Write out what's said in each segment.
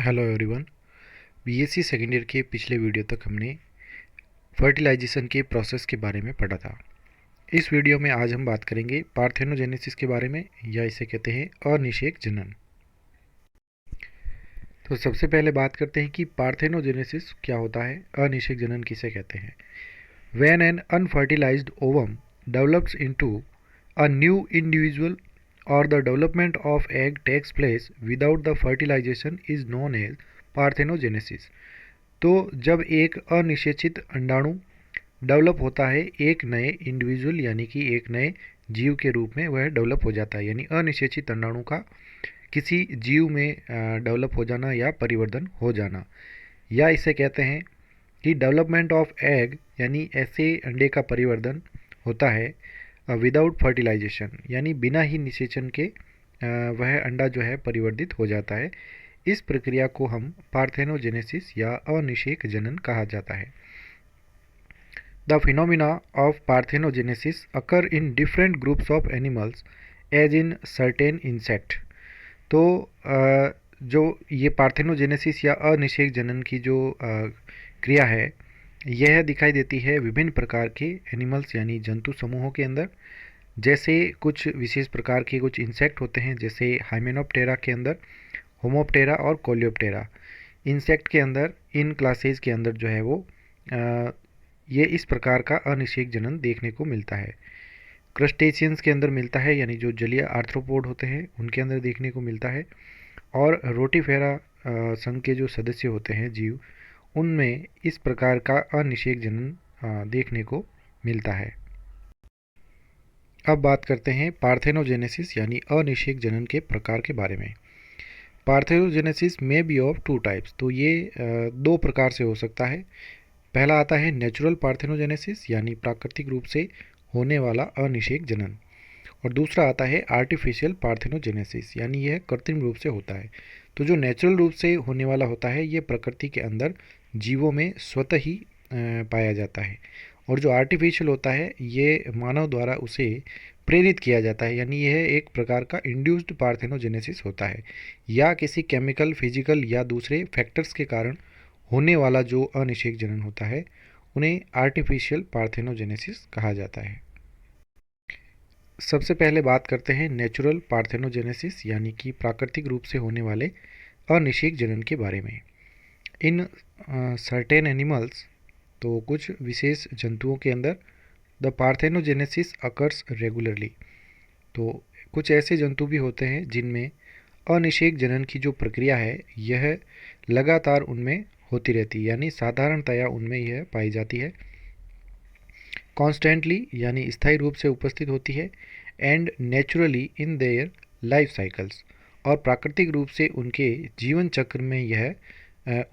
Hello everyone. BSc second year के पिछले video तक हमने फर्टिलाइजेशन के प्रोसेस के बारे में पढ़ा था। इस वीडियो में आज हम बात करेंगे पार्थेनोजेनेसिस के बारे में, या इसे कहते हैं अनिषेक जनन। तो सबसे पहले बात करते हैं कि पार्थेनोजेनेसिस क्या होता है, अनिषेक जनन किसे कहते हैं। When an unfertilised ovum develops into a new individual or the development of egg takes place without the fertilization is known as parthenogenesis। तो जब एक अनिषेचित अंडाणु डेवलप होता है एक नए इंडिविजुअल यानी कि एक नए जीव के रूप में, वह डेवलप हो जाता है। यानी अनिषेचित अंडाणु का किसी जीव में डेवलप हो जाना या परिवर्तन हो जाना, या इसे कहते हैं कि डेवलपमेंट ऑफ एग, यानी ऐसे अंडे का परिवर्तन होता है विदाउट फर्टिलाइजेशन, यानी बिना ही निषेचन के वह अंडा जो है परिवर्तित हो जाता है। इस प्रक्रिया को हम पार्थेनोजेनेसिस या अनिषेक जनन कहा जाता है। The phenomena of parthenogenesis occur in different groups of animals as in certain insect. तो जो ये पार्थेनोजेनेसिस या अनिषेक जनन की जो क्रिया है, यह दिखाई देती है विभिन्न प्रकार के एनिमल्स यानी जंतु समूहों के अंदर। जैसे कुछ विशेष प्रकार के कुछ इंसेक्ट होते हैं, जैसे हाइमेनोप्टेरा के अंदर होमोप्टेरा और कोलियोप्टेरा। इंसेक्ट के अंदर इन क्लासेज के अंदर जो है वो ये इस प्रकार का अनिषेक जनन देखने को मिलता है। क्रस्टेशियंस के अंदर मिलता है, यानी जो जलीय आर्थ्रोपोड होते हैं उनके अंदर देखने को मिलता है। और रोटीफेरा संघ के जो सदस्य होते हैं जीव, उनमें इस प्रकार का अनिषेक जनन देखने को मिलता है। अब बात करते हैं पार्थेनोजेनेसिस यानी अनिषेक जनन के प्रकार के बारे में। पार्थेनोजेनेसिस में बी ऑफ टू टाइप्स। तो ये दो प्रकार से हो सकता है। पहला आता है नेचुरल पार्थेनोजेनेसिस, यानी प्राकृतिक रूप से होने वाला अनिषेक जनन, और दूसरा आता है आर्टिफिशियल पार्थेनोजेनेसिस, यानी यह कृत्रिम रूप से होता है। तो जो नेचुरल रूप से होने वाला होता है ये प्रकृति के अंदर जीवों में स्वतः ही पाया जाता है, और जो आर्टिफिशियल होता है ये मानव द्वारा उसे प्रेरित किया जाता है, यानी यह एक प्रकार का इंड्यूस्ड पार्थेनोजेनेसिस होता है, या किसी केमिकल, फिजिकल या दूसरे फैक्टर्स के कारण होने वाला जो अनिषेक जनन होता है उन्हें आर्टिफिशियल पार्थेनोजेनेसिस कहा जाता है। सबसे पहले बात करते हैं नेचुरल पार्थेनोजेनेसिस यानी कि प्राकृतिक रूप से होने वाले अनिषेक जनन के बारे में। इन सर्टेन एनिमल्स, तो कुछ विशेष जंतुओं के अंदर द पार्थेनोजेनेसिस अकर्स रेगुलरली। तो कुछ ऐसे जंतु भी होते हैं जिनमें अनिषेक जनन की जो प्रक्रिया है यह लगातार उनमें होती रहती है, यानी साधारणतया उनमें यह पाई जाती है। कॉन्स्टेंटली यानी स्थायी रूप से उपस्थित होती है, and naturally in their life cycles, और प्राकृतिक रूप से उनके जीवन चक्र में यह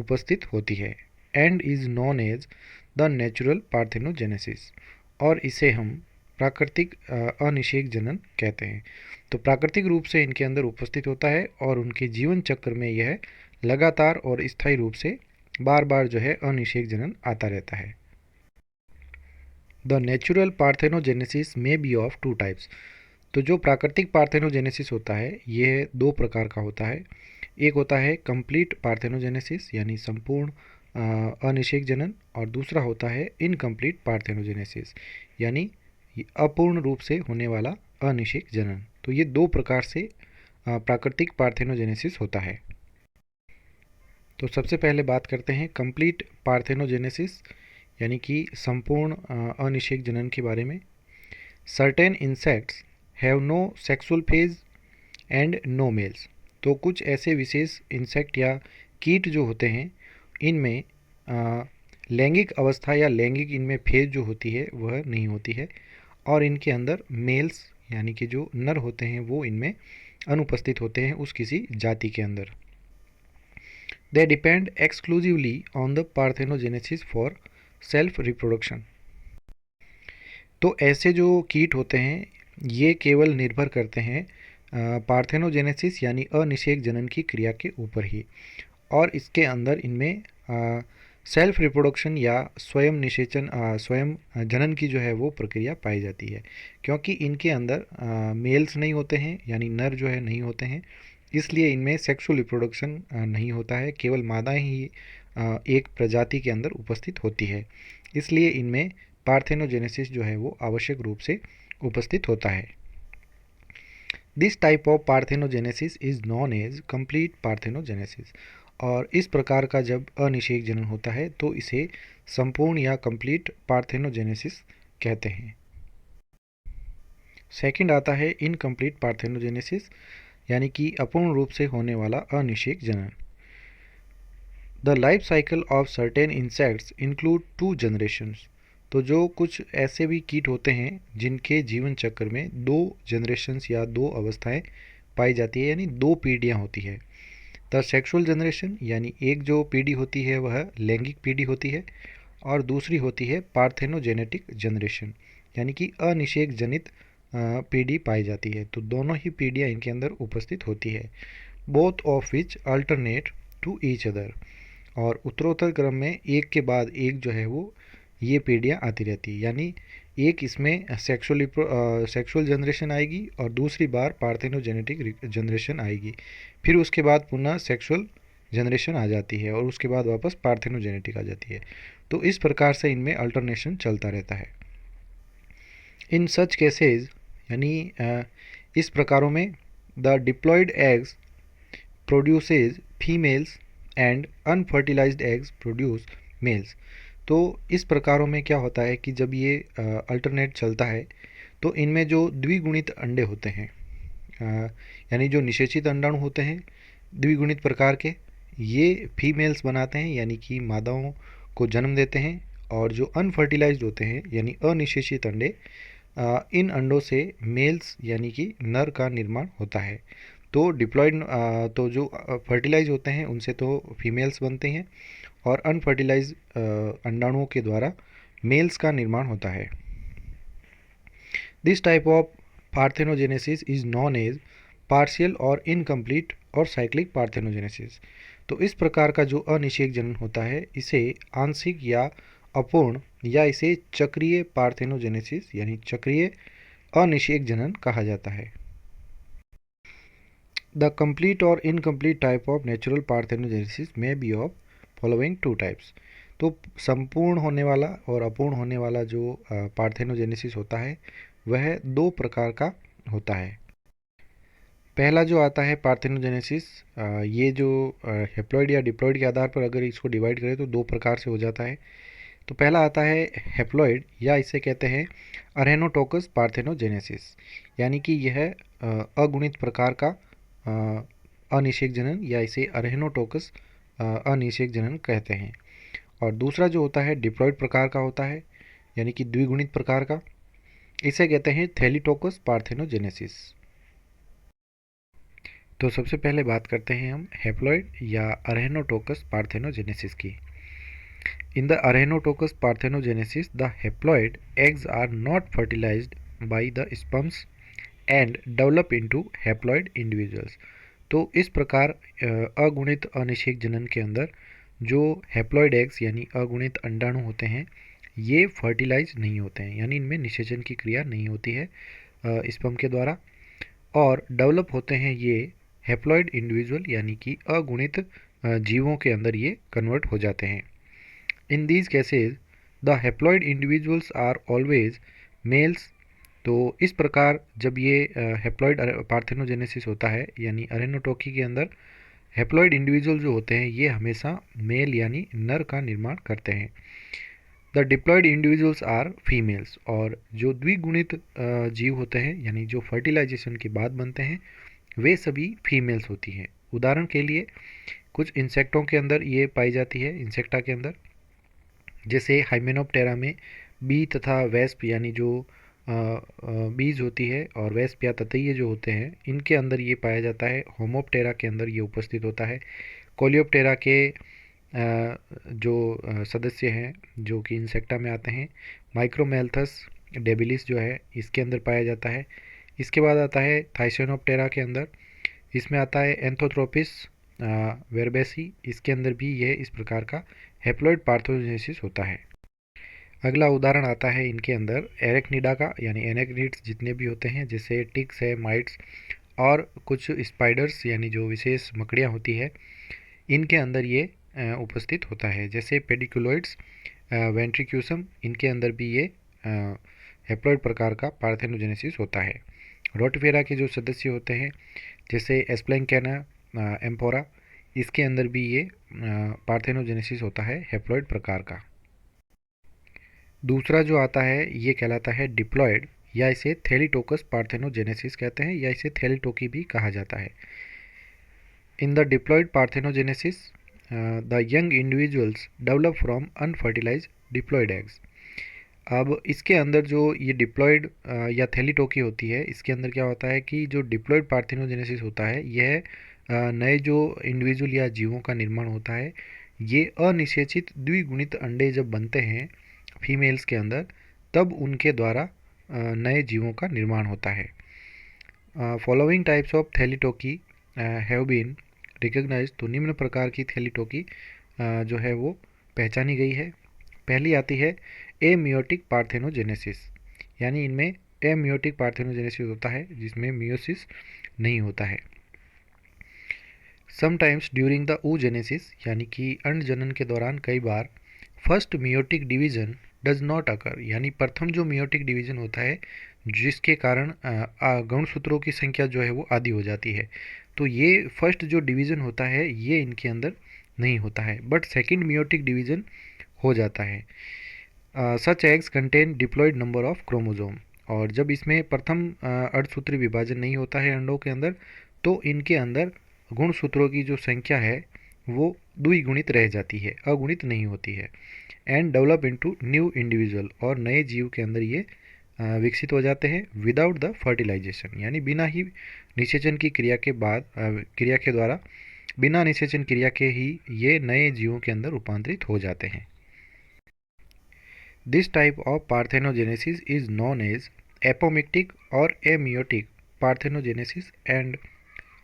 उपस्थित होती है। And is known as the natural parthenogenesis, और इसे हम प्राकृतिक अनिषेक जनन कहते हैं। तो प्राकृतिक रूप से इनके अंदर उपस्थित होता है और उनके जीवन चक्र में यह लगातार और स्थायी रूप से बार बार जो है अनिषेक जनन आता रहता है। द नेचुरल पार्थेनोजेनेसिस में बी ऑफ टू टाइप्स। तो जो प्राकृतिक पार्थेनोजेनेसिस होता है यह दो प्रकार का होता है। एक होता है कंप्लीट पार्थेनोजेनेसिस यानी संपूर्ण अनिषेक जनन, और दूसरा होता है इनकम्प्लीट पार्थेनोजेनेसिस यानी अपूर्ण रूप से होने वाला अनिषेक जनन। तो ये दो प्रकार से प्राकृतिक पार्थेनोजेनेसिस होता है। तो सबसे पहले बात करते हैं कंप्लीट पार्थेनोजेनेसिस यानी कि संपूर्ण अनिषेक जनन के बारे में। Certain insects have no sexual phase and no males. तो कुछ ऐसे विशेष इंसेक्ट या कीट जो होते हैं इनमें लैंगिक अवस्था या लैंगिक इनमें फेज जो होती है वह नहीं होती है, और इनके अंदर मेल्स यानी कि जो नर होते हैं वो इनमें अनुपस्थित होते हैं उस किसी जाति के अंदर। They depend exclusively on the parthenogenesis for self reproduction. तो ऐसे जो कीट होते हैं ये केवल निर्भर करते हैं पार्थेनोजेनेसिस यानी अनिषेक जनन की क्रिया के ऊपर ही, और इसके अंदर इनमें सेल्फ रिप्रोडक्शन या स्वयं निषेचन स्वयं जनन की जो है वो प्रक्रिया पाई जाती है, क्योंकि इनके अंदर मेल्स नहीं होते हैं यानी नर जो है नहीं होते हैं, इसलिए इनमें सेक्सुअल रिप्रोडक्शन नहीं होता है, केवल मादाएं ही एक प्रजाति के अंदर उपस्थित होती है। इसलिए इनमें पार्थेनोजेनेसिस जो है वो आवश्यक रूप से उपस्थित होता है। This type of parthenogenesis is known as complete parthenogenesis. और इस प्रकार का जब अनिषेक जनन होता है तो इसे संपूर्ण या कंप्लीट पार्थेनोजेनेसिस कहते हैं। सेकंड आता है इनकम्प्लीट पार्थेनोजेनेसिस, यानी कि अपूर्ण रूप से होने वाला अनिषेक जनन। The life cycle of certain insects include 2 generations. तो जो कुछ ऐसे भी कीट होते हैं जिनके जीवन चक्र में 2 जनरेशंस या 2 अवस्थाएं पाई जाती है, यानी 2 पीढ़ियां होती है। द सेक्सुअल जनरेशन, यानी एक जो पीढ़ी होती है वह लैंगिक पीढ़ी होती है, और दूसरी होती है पार्थेनोजेनेटिक जनरेशन, यानी कि अनिषेक जनित पीढ़ी पाई जाती है। तो दोनों ही पीढ़ियाँ इनके अंदर उपस्थित होती है, both of which alternate to each other. और उत्तरोत्तर क्रम में एक के बाद एक जो है वो ये पीढ़ियाँ आती रहती है, यानी एक इसमें सेक्सुअल जनरेशन आएगी और दूसरी बार पार्थेनोजेनेटिक जनरेशन आएगी, फिर उसके बाद पुनः सेक्सुअल जनरेशन आ जाती है और उसके बाद वापस पार्थेनोजेनेटिक आ जाती है। तो इस प्रकार से इनमें अल्टरनेशन चलता रहता है। इन सच केसेज, यानी इस प्रकारों में the diploid eggs produces females and unfertilized eggs produce males. तो इस प्रकारों में क्या होता है कि जब ये अल्टरनेट चलता है तो इनमें जो द्विगुणित अंडे होते हैं, यानी जो निषेचित अंडाणु होते हैं द्विगुणित प्रकार के, ये फीमेल्स बनाते हैं, यानी कि मादाओं को जन्म देते हैं। और जो अनफर्टिलाइज्ड होते हैं यानी अनिषेचित अंडे, इन अंडों से मेल्स यानी कि नर का निर्माण होता है। तो डिप्लॉयड तो जो फर्टिलाइज होते हैं उनसे तो फीमेल्स बनते हैं और अनफर्टिलाइज अंडाणुओं के द्वारा मेल्स का निर्माण होता है। This type of parthenogenesis is known as partial और इनकम्प्लीट और साइक्लिक पार्थेनोजेनेसिस। तो इस प्रकार का जो अनिषेक जनन होता है इसे आंशिक या अपूर्ण या इसे चक्रीय पार्थेनोजेनेसिस यानी चक्रीय अनिषेक जनन कहा जाता है। द कंप्लीट और incomplete type of natural parthenogenesis में बी ऑफ फॉलोइंग 2 टाइप्स। तो संपूर्ण होने वाला और अपूर्ण होने वाला जो पार्थेनोजेनेसिस होता है वह 2 प्रकार का होता है। पहला जो आता है पार्थेनोजेनेसिस, ये जो हेप्लॉइड या डिप्लॉइड के आधार पर अगर इसको डिवाइड करें तो 2 प्रकार से हो जाता है। तो पहला आता है हेप्लॉइड या इसे कहते हैं अरेनोटोकस पार्थेनोजेनेसिस, यानी कि यह अगुणित प्रकार का अनिषेक जनन या इसे अरेनोटोकस अनिषेक जनन कहते हैं। और दूसरा जो होता है डिप्लॉइड प्रकार का होता है, यानी कि द्विगुणित प्रकार का, इसे कहते हैं थैलीटोकस पार्थेनोजेनेसिस। तो सबसे पहले बात करते हैं हम हेप्लॉइड या अरेनोटोकस पार्थेनोजेनेसिस की। In the Arenotocus parthenogenesis, the haploid eggs are not fertilized by the sperms and develop into haploid individuals। तो इस प्रकार अगुणित अनिषेक जनन के अंदर जो हैप्लॉइड एग्स यानी अगुणित अंडाणु होते हैं ये फर्टिलाइज नहीं होते हैं, यानी इनमें निषेचन की क्रिया नहीं होती है स्पर्म के द्वारा, और डेवलप होते हैं ये हैप्लॉइड इंडिविजुअल यानी कि अगुणित जीवों के अंदर ये कन्वर्ट हो जाते हैं। In these cases the haploid individuals are always males. तो इस प्रकार जब ये हैप्लॉइड पार्थेनोजेनेसिस होता है यानी अरेनोटोकी के अंदर हैप्लॉइड इंडिविजुअल जो होते हैं ये हमेशा मेल यानी नर का निर्माण करते हैं। The diploid individuals are females, और जो द्विगुणित जीव होते हैं यानी जो फर्टिलाइजेशन के बाद बनते हैं वे सभी फीमेल्स होती हैं। उदाहरण के लिए कुछ इंसेक्टों के अंदर ये पाई जाती है, इंसेक्टा के अंदर, जैसे हाइमेनोप्टेरा में बी तथा वेस्प यानी जो बीज होती है और वेस्प या ततैये जो होते हैं इनके अंदर ये पाया जाता है। होमोप्टेरा के अंदर ये उपस्थित होता है। कोलियोप्टेरा के जो सदस्य हैं जो कि इंसेक्टा में आते हैं, माइक्रोमेल्थस डेबिलिस जो है इसके अंदर पाया जाता है। इसके बाद आता है थाइसेनोप्टेरा के अंदर, इसमें आता है एंथोथ्रोपिस वेरबेसी, इसके अंदर भी यह इस प्रकार का हैप्लॉइड पार्थेनोजेनेसिस होता है। अगला उदाहरण आता है इनके अंदर एरेक्निडा का, यानी एरेक्निड्स जितने भी होते हैं जैसे टिक्स है, माइट्स और कुछ स्पाइडर्स यानी जो विशेष मकड़ियाँ होती है, इनके अंदर ये उपस्थित होता है। जैसे पेडिकुलोइड्स, वेंट्रिक्यूसम, इनके अंदर भी ये हेप्लॉइड प्रकार का पार्थेनोजेनेसिस होता है। रोटिफेरा के जो सदस्य होते हैं जैसे एस्प्लैंकेना एम्फोरा, इसके अंदर भी ये पार्थेनोजेनेसिस होता है हेप्लॉइड प्रकार का। दूसरा जो आता है ये कहलाता है डिप्लॉइड, या इसे थैलीटोकस पार्थेनोजेनेसिस कहते हैं, या इसे थैलीटोकी भी कहा जाता है। In the diploid parthenogenesis the young individuals develop from unfertilised diploid eggs. अब इसके अंदर जो ये डिप्लॉइड या थैलीटोकी होती है, इसके अंदर क्या होता है कि जो डिप्लॉइड पार्थेनोजेनेसिस होता है, यह नए जो इंडिविजुअल या जीवों का निर्माण होता है, ये अनिषेचित द्विगुणित अंडे जब बनते हैं फीमेल्स के अंदर, तब उनके द्वारा नए जीवों का निर्माण होता है। Following types of thelytoky have been recognised. तो निम्न प्रकार की थैलीटोकी जो है वो पहचानी गई है। पहली आती है एमियोटिक पार्थेनोजेनेसिस, यानी इनमें एमियोटिक पार्थेनोजेनेसिस होता है जिसमें मियोसिस नहीं होता है। समटाइम्स ड्यूरिंग द oogenesis, यानी कि अंड जनन के दौरान कई बार first meiotic division does not occur, यानी प्रथम जो मियोटिक डिवीजन होता है जिसके कारण गुणसूत्रों की संख्या जो है वो आधी हो जाती है, तो ये फर्स्ट जो डिवीजन होता है ये इनके अंदर नहीं होता है, बट सेकंड मियोटिक डिवीजन हो जाता है। Such eggs contain diploid number of chromosome, और जब इसमें प्रथम अर्धसूत्री विभाजन नहीं होता है अंडों के अंदर, तो इनके अंदर गुणसूत्रों की जो संख्या है वो द्विगुणित रह जाती है, अगुणित नहीं होती है। And develop into new individual, और नए जीव के अंदर ये विकसित हो जाते हैं विदाउट द फर्टिलाइजेशन, यानी बिना ही निषेचन की क्रिया के बाद क्रिया के द्वारा, बिना निषेचन क्रिया के ही ये नए जीवों के अंदर रूपांतरित हो जाते हैं। This type of parthenogenesis is known as apomictic और ameiotic parthenogenesis and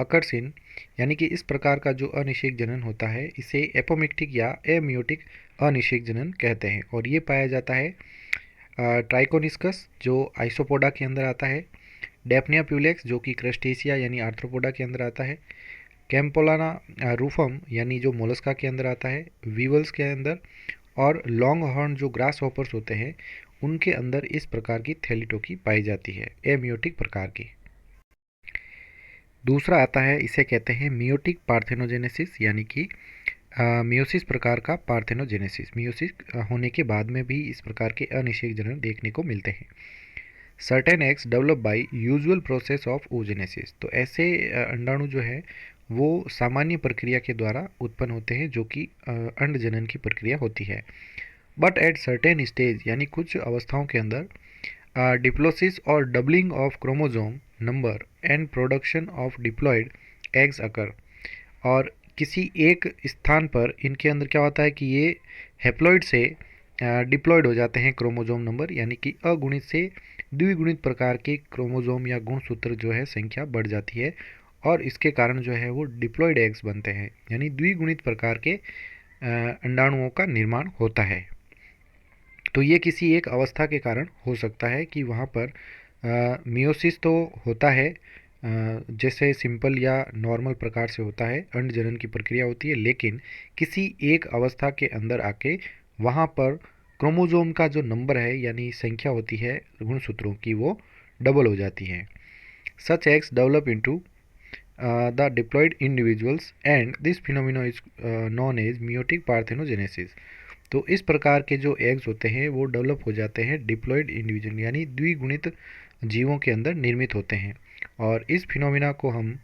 occurs in, यानी कि इस प्रकार का जो अनिषेक जनन होता है इसे एपोमिक्टिक या एमियोटिक अनिषेक जनन कहते हैं, और ये पाया जाता है ट्राइकोनिस्कस जो आइसोपोडा के अंदर आता है, डेफनिया प्यूलेक्स जो कि क्रस्टेशिया यानी आर्थ्रोपोडा के अंदर आता है, कैम्पोलाना रूफम यानी जो मोलस्का के अंदर आता है, वीवल्स के अंदर, और लॉन्ग हॉर्न जो ग्रास हॉपर्स होते हैं उनके अंदर इस प्रकार की थैलीटोकी पाई जाती है, एमियोटिक प्रकार की। दूसरा आता है, इसे कहते हैं मियोटिक पार्थेनोजेनेसिस, यानी कि मियोसिस प्रकार का पार्थेनोजेनेसिस। मियोसिस होने के बाद में भी इस प्रकार के अनिषेक जनन देखने को मिलते हैं। Certain eggs develop by usual process of oogenesis, तो ऐसे अंडाणु जो है वो सामान्य प्रक्रिया के द्वारा उत्पन्न होते हैं जो कि अंड जनन की प्रक्रिया होती है। बट एट सर्टेन स्टेज, यानी कुछ अवस्थाओं के अंदर डिप्लोसिस और doubling of chromosome number and production of diploid eggs occur, और किसी एक स्थान पर इनके अंदर क्या होता है कि ये हेप्लॉइड से डिप्लॉयड हो जाते हैं क्रोमोजोम नंबर, यानी कि अगुणित से द्विगुणित प्रकार के क्रोमोजोम या गुणसूत्र जो है संख्या बढ़ जाती है, और इसके कारण जो है वो डिप्लॉयड एग्स बनते हैं, यानी द्विगुणित प्रकार के अंडाणुओं का निर्माण होता है। तो ये किसी एक अवस्था के कारण हो सकता है कि वहाँ पर मियोसिस तो होता है, जैसे सिंपल या नॉर्मल प्रकार से होता है, अंड जनन की प्रक्रिया होती है, लेकिन किसी एक अवस्था के अंदर आके वहाँ पर क्रोमोजोम का जो नंबर है यानी संख्या होती है गुणसूत्रों की वो डबल हो जाती है। Such eggs develop into the diploid individuals and this phenomena is known as meiotic parthenogenesis. तो इस प्रकार के जो एग्स होते हैं वो डेवलप हो जाते हैं डिप्लॉयड इंडिविजुअल, यानी द्विगुणित जीवों के अंदर निर्मित होते हैं, और इस फिनोमिना को हम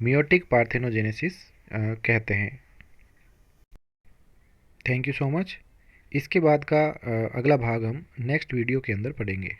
मियोटिक पार्थेनोजेनेसिस कहते हैं। Thank you so much. इसके बाद का अगला भाग हम नेक्स्ट वीडियो के अंदर पढ़ेंगे।